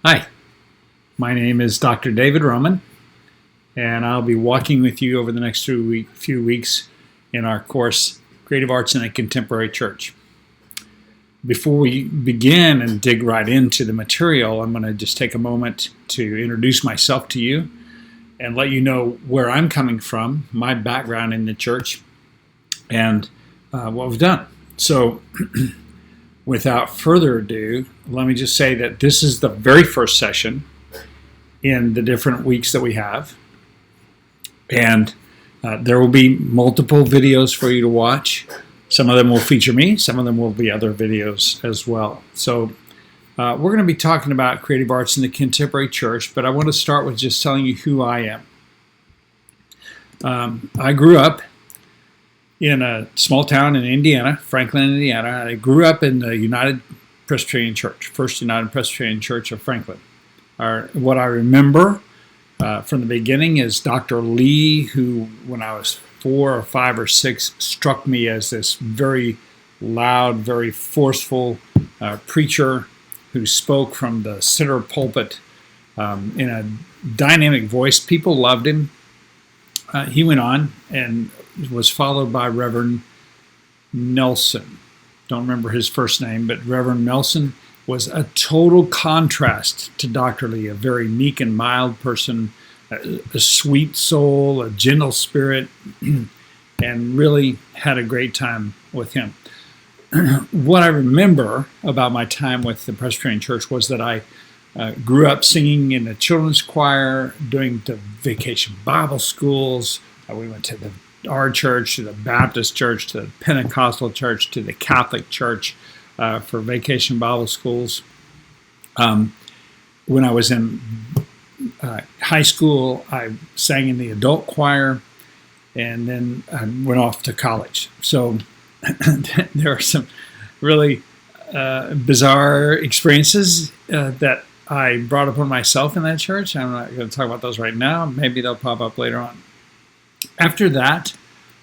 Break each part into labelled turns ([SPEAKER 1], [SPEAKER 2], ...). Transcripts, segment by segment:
[SPEAKER 1] Hi, my name is Dr. David Roman, and I'll be walking with you over the next few weeks in our course, Creative Arts in a Contemporary Church. Before we begin and dig right into the material, I'm going to just take a moment to introduce myself to you and let you know where I'm coming from, my background in the church, and what we've done. So, without further ado, let me just say that this is the very first session in the different weeks that we have. And there will be multiple videos for you to watch. Some of them will feature me. Some of them will be other videos as well. So we're going to be talking about creative arts in the contemporary church, but I want to start with just telling you who I am. I grew up in a small town in Indiana, Franklin, Indiana. I grew up in the United Presbyterian Church, First United Presbyterian Church of Franklin. What I remember from the beginning is Dr. Lee, who, when I was 4 or 5 or 6, struck me as this very loud, very forceful preacher who spoke from the center pulpit in a dynamic voice. People loved him. He went on and was followed by Reverend Nelson. Don't remember his first name, but Reverend Nelson was a total contrast to Dr. Lee, a very meek and mild person, a sweet soul, a gentle spirit, and really had a great time with him. What I remember about my time with the Presbyterian Church was that I grew up singing in the children's choir, doing the vacation Bible schools. We went to our church, to the Baptist church, to the Pentecostal church, to the Catholic church for vacation Bible schools. When I was in high school, I sang in the adult choir, and then I went off to college. So there are some really bizarre experiences that I brought upon myself in that church. I'm not going to talk about those right now. Maybe they'll pop up later on. After that,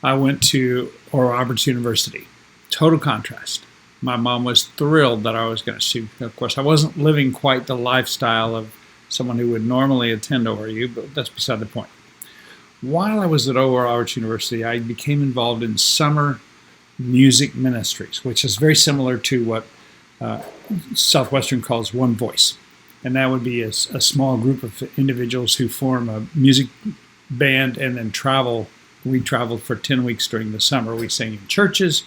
[SPEAKER 1] I went to Oral Roberts University. Total contrast. My mom was thrilled that I was going to see. Of course, I wasn't living quite the lifestyle of someone who would normally attend ORU, but that's beside the point. While I was at Oral Roberts University, I became involved in summer music ministries, which is very similar to what Southwestern calls One Voice. And that would be a small group of individuals who form a music band and then travel. We traveled for 10 weeks during the summer. We sang in churches,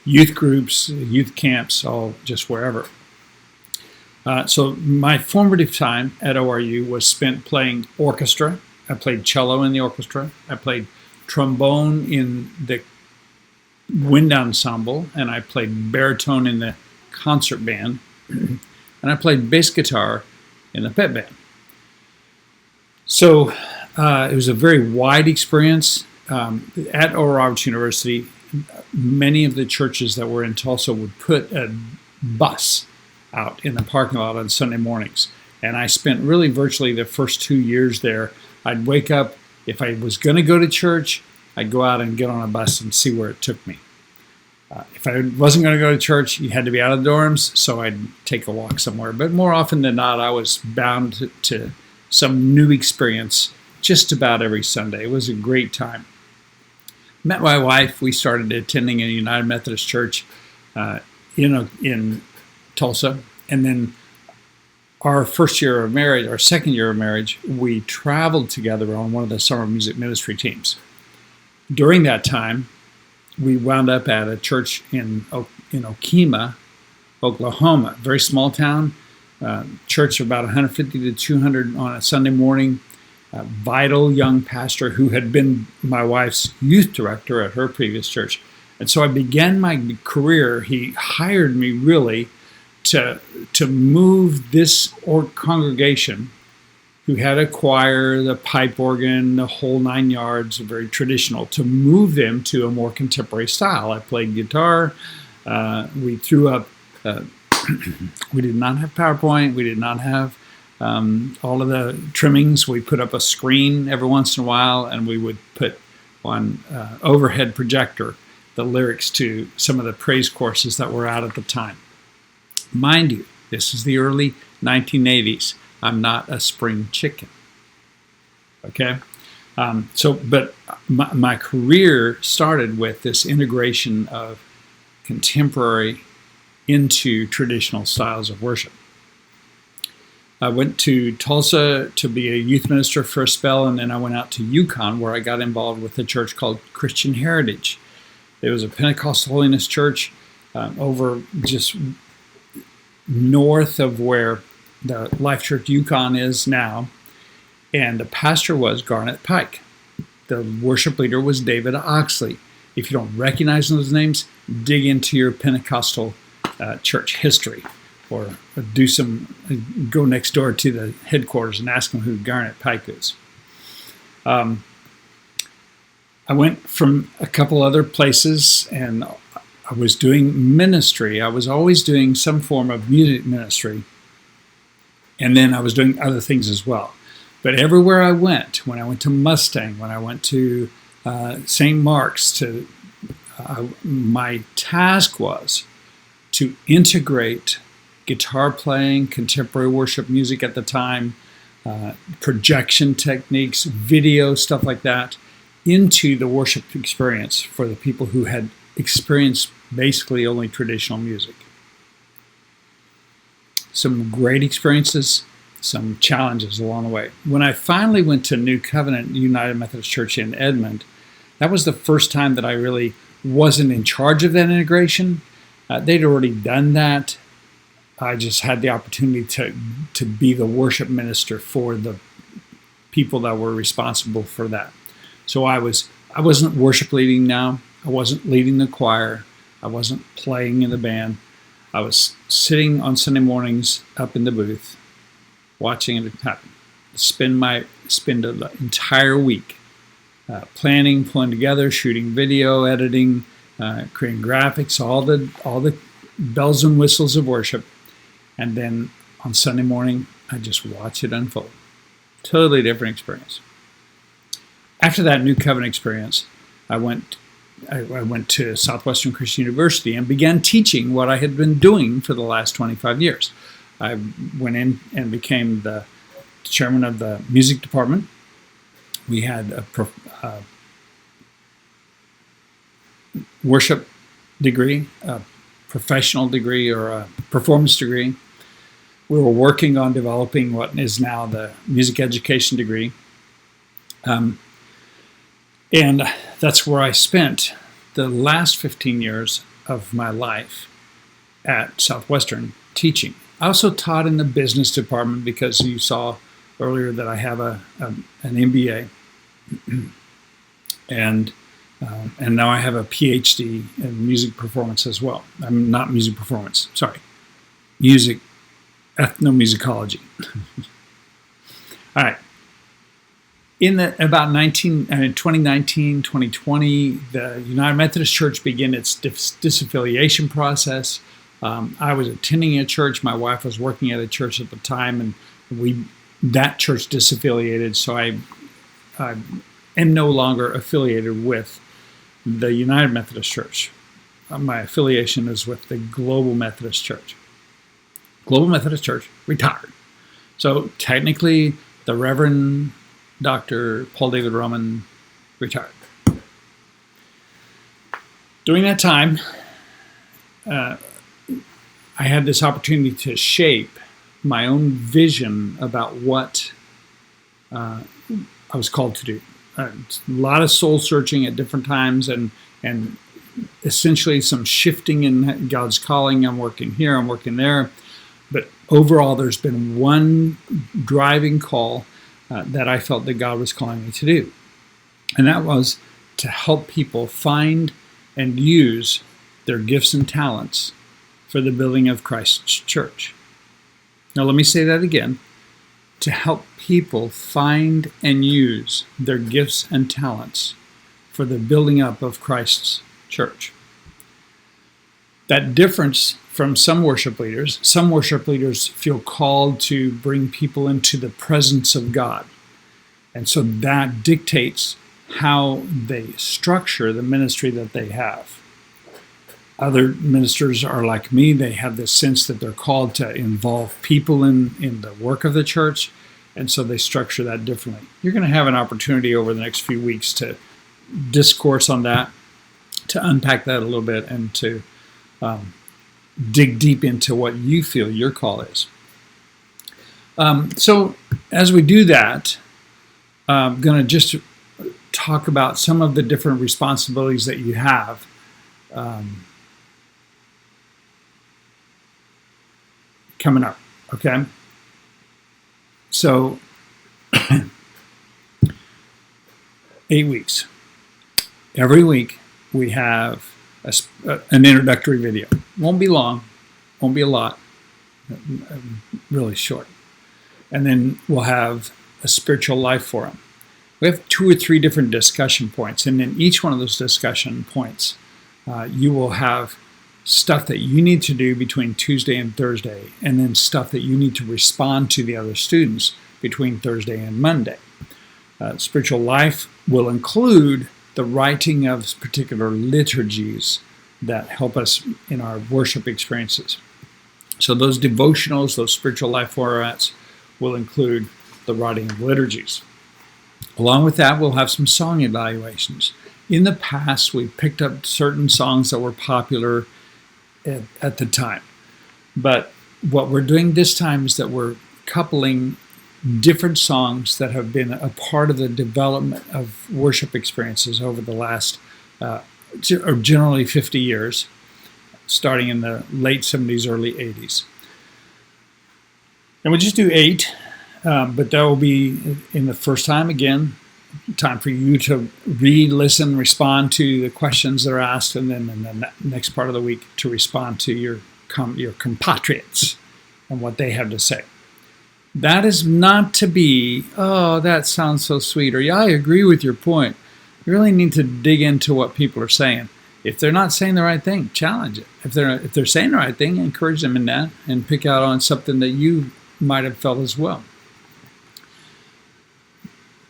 [SPEAKER 1] youth groups, youth camps, all just wherever. So my formative time at ORU was spent playing orchestra. I played cello in the orchestra. I played trombone in the wind ensemble, and I played baritone in the concert band, and I played bass guitar in the pep band. So it was a very wide experience. At Oral Roberts University, many of the churches that were in Tulsa would put a bus out in the parking lot on Sunday mornings. And I spent really virtually the first 2 years there. I'd wake up, if I was going to go to church, I'd go out and get on a bus and see where it took me. If I wasn't going to go to church, you had to be out of the dorms, so I'd take a walk somewhere. But more often than not, I was bound to some new experience just about every Sunday. It was a great time. Met my wife. We started attending a United Methodist Church in Tulsa. And then our second year of marriage, we traveled together on one of the summer music ministry teams. During that time, we wound up at a church in Okemah, Oklahoma, very small town, church of about 150 to 200 on a Sunday morning. A vital young pastor who had been my wife's youth director at her previous church. And so I began my career. He hired me really to move this congregation, who had a choir, the pipe organ, the whole 9 yards, very traditional, to move them to a more contemporary style. I played guitar. We threw up, we did not have PowerPoint. We did not have all of the trimmings. We put up a screen every once in a while, and we would put on overhead projector the lyrics to some of the praise courses that were out at the time. Mind you, this is the early 1980s. I'm not a spring chicken. Okay? But my career started with this integration of contemporary into traditional styles of worship. I went to Tulsa to be a youth minister for a spell, and then I went out to Yukon where I got involved with a church called Christian Heritage. It was a Pentecostal holiness church over just north of where the Life Church Yukon is now, and the pastor was Garnet Pike. The worship leader was David Oxley. If you don't recognize those names, dig into your Pentecostal church history, or go next door to the headquarters and ask them who Garnet Pike is. I went from a couple other places, and I was doing ministry. I was always doing some form of music ministry, and then I was doing other things as well. But everywhere I went, when I went to Mustang, when I went to St. Mark's, my task was to integrate guitar playing, contemporary worship music at the time, projection techniques, video, stuff like that, into the worship experience for the people who had experienced basically only traditional music. Some great experiences, some challenges along the way. When I finally went to New Covenant United Methodist Church in Edmond, that was the first time that I really wasn't in charge of that integration. They'd already done that. I just had the opportunity to be the worship minister for the people that were responsible for that. So I wasn't worship leading now. I wasn't leading the choir. I wasn't playing in the band. I was sitting on Sunday mornings up in the booth, watching it happen. Spend the entire week planning, pulling together, shooting video, editing, creating graphics, all the bells and whistles of worship. And then on Sunday morning, I just watch it unfold. Totally different experience. After that New Covenant experience, I went to Southwestern Christian University and began teaching what I had been doing for the last 25 years. I went in and became the chairman of the music department. We had a worship degree, a professional degree, or a performance degree. We were working on developing what is now the music education degree. And that's where I spent the last 15 years of my life at Southwestern teaching. I also taught in the business department because you saw earlier that I have an MBA. And now I have a PhD in music performance as well. I'm not music performance, sorry. Music, ethnomusicology. All right. In about 2019, 2020, the United Methodist Church began its disaffiliation process. I was attending a church. My wife was working at a church at the time, and that church disaffiliated, so I am no longer affiliated with the United Methodist Church. My affiliation is with the Global Methodist Church. Global Methodist Church retired. So technically, the Reverend Dr. Paul David Roman retired. During that time, I had this opportunity to shape my own vision about what I was called to do. A lot of soul searching at different times, and essentially some shifting in God's calling. I'm working here, I'm working there. But overall, there's been one driving call that I felt that God was calling me to do. And that was to help people find and use their gifts and talents for the building of Christ's church. Now, let me say that again. To help people find and use their gifts and talents for the building up of Christ's church. That difference from some worship leaders feel called to bring people into the presence of God. And so that dictates how they structure the ministry that they have. Other ministers are like me. They have this sense that they're called to involve people in the work of the church, and so they structure that differently. You're going to have an opportunity over the next few weeks to discourse on that, to unpack that a little bit, and to dig deep into what you feel your call is. So as we do that, I'm going to just talk about some of the different responsibilities that you have. Coming up, okay? So 8 weeks. Every week we have an introductory video. Won't be long, won't be a lot, really short. And then we'll have a spiritual life forum. We have 2 or 3 different discussion points, and in each one of those discussion points, you will have stuff that you need to do between Tuesday and Thursday, and then stuff that you need to respond to the other students between Thursday and Monday. Spiritual life will include the writing of particular liturgies that help us in our worship experiences. So those devotionals, those spiritual life formats will include the writing of liturgies. Along with that, we'll have some song evaluations. In the past, we picked up certain songs that were popular at the time. But what we're doing this time is that we're coupling different songs that have been a part of the development of worship experiences over the last, generally 50 years, starting in the late 70s, early 80s. And we just do 8, but that will be in the first time again. Time for you to read, listen, respond to the questions that are asked, and then in the next part of the week to respond to your compatriots and what they have to say. That is not to be, oh, that sounds so sweet, or yeah, I agree with your point. You really need to dig into what people are saying. If they're not saying the right thing, challenge it. If they're saying the right thing, encourage them in that and pick out on something that you might have felt as well.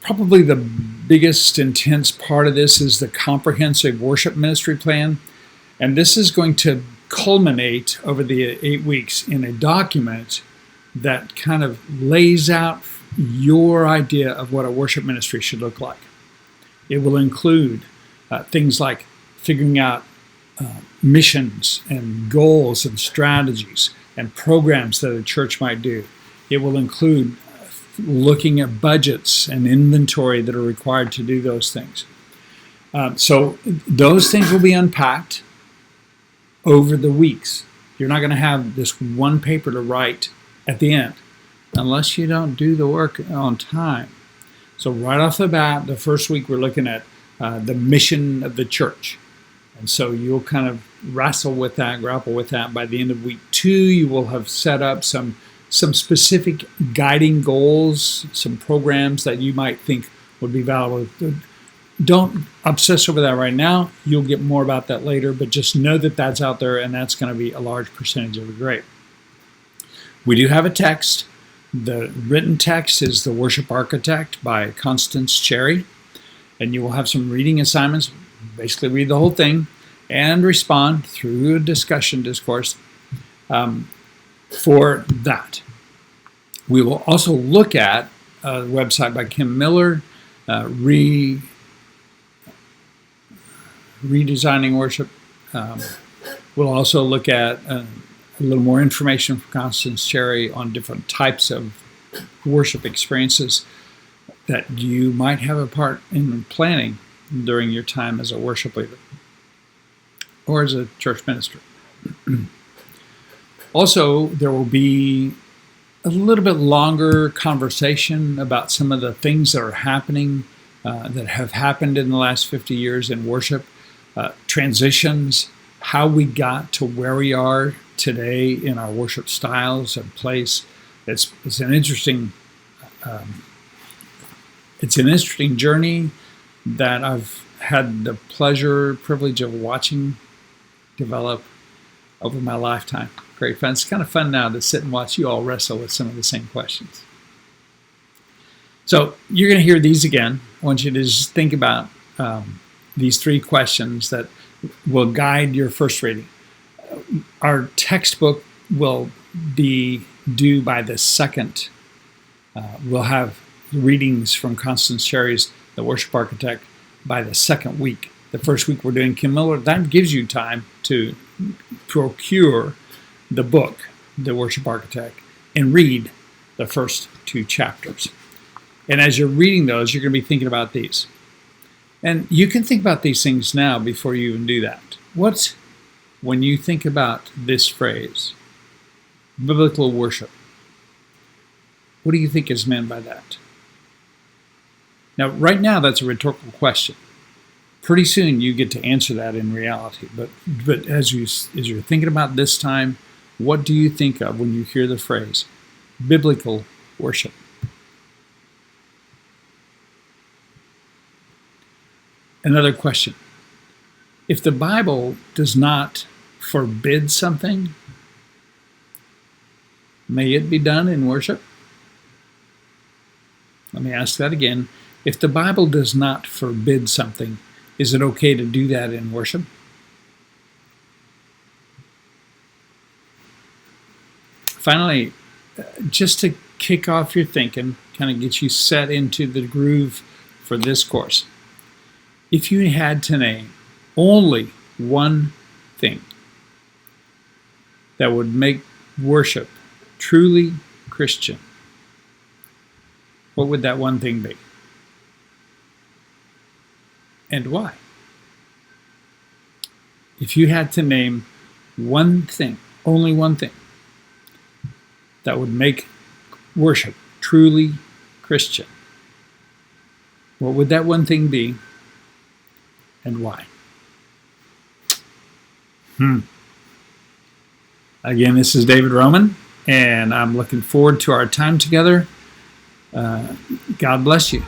[SPEAKER 1] Probably the biggest intense part of this is the comprehensive worship ministry plan. And this is going to culminate over the 8 weeks in a document that kind of lays out your idea of what a worship ministry should look like. It will include things like figuring out missions and goals and strategies and programs that a church might do. It will include looking at budgets and inventory that are required to do those things. So those things will be unpacked over the weeks. You're not going to have this one paper to write at the end unless you don't do the work on time. So right off the bat, the first week we're looking at the mission of the church. And so you'll kind of wrestle with that, grapple with that. By the end of week 2, you will have set up some specific guiding goals, some programs that you might think would be valuable. Don't obsess over that right now. You'll get more about that later, but just know that that's out there, and that's going to be a large percentage of the grade. We do have a text. The written text is The Worship Architect by Constance Cherry, and you will have some reading assignments. Basically read the whole thing and respond through a discourse for that. We will also look at a website by Kim Miller, Redesigning Worship. We'll also look at a little more information from Constance Cherry on different types of worship experiences that you might have a part in planning during your time as a worship leader or as a church minister. Also, there will be a little bit longer conversation about some of the things that are happening, that have happened in the last 50 years in worship, transitions, how we got to where we are today in our worship styles and place. It's an interesting journey that I've had the privilege of watching develop over my lifetime. Great fun. It's kind of fun now to sit and watch you all wrestle with some of the same questions. So you're going to hear these again. I want you to just think about these 3 questions that will guide your first reading. Our textbook will be due by the second. We'll have readings from Constance Cherry's The Worship Architect by the second week. The first week we're doing Kim Miller. That gives you time to procure the book, The Worship Architect, and read the first 2 chapters. And as you're reading those, you're going to be thinking about these. And you can think about these things now before you even do that. When you think about this phrase, biblical worship, what do you think is meant by that? Now, right now, that's a rhetorical question. Pretty soon, you get to answer that in reality. But as you're thinking about this time, what do you think of when you hear the phrase biblical worship? Another question. If the Bible does not forbid something, may it be done in worship? Let me ask that again. If the Bible does not forbid something, is it okay to do that in worship? Finally, just to kick off your thinking, kind of get you set into the groove for this course. If you had to name only one thing that would make worship truly Christian, what would that one thing be? And why? If you had to name one thing, only one thing, that would make worship truly Christian, what would that one thing be and why? Again, this is David Roman, and I'm looking forward to our time together. God bless you.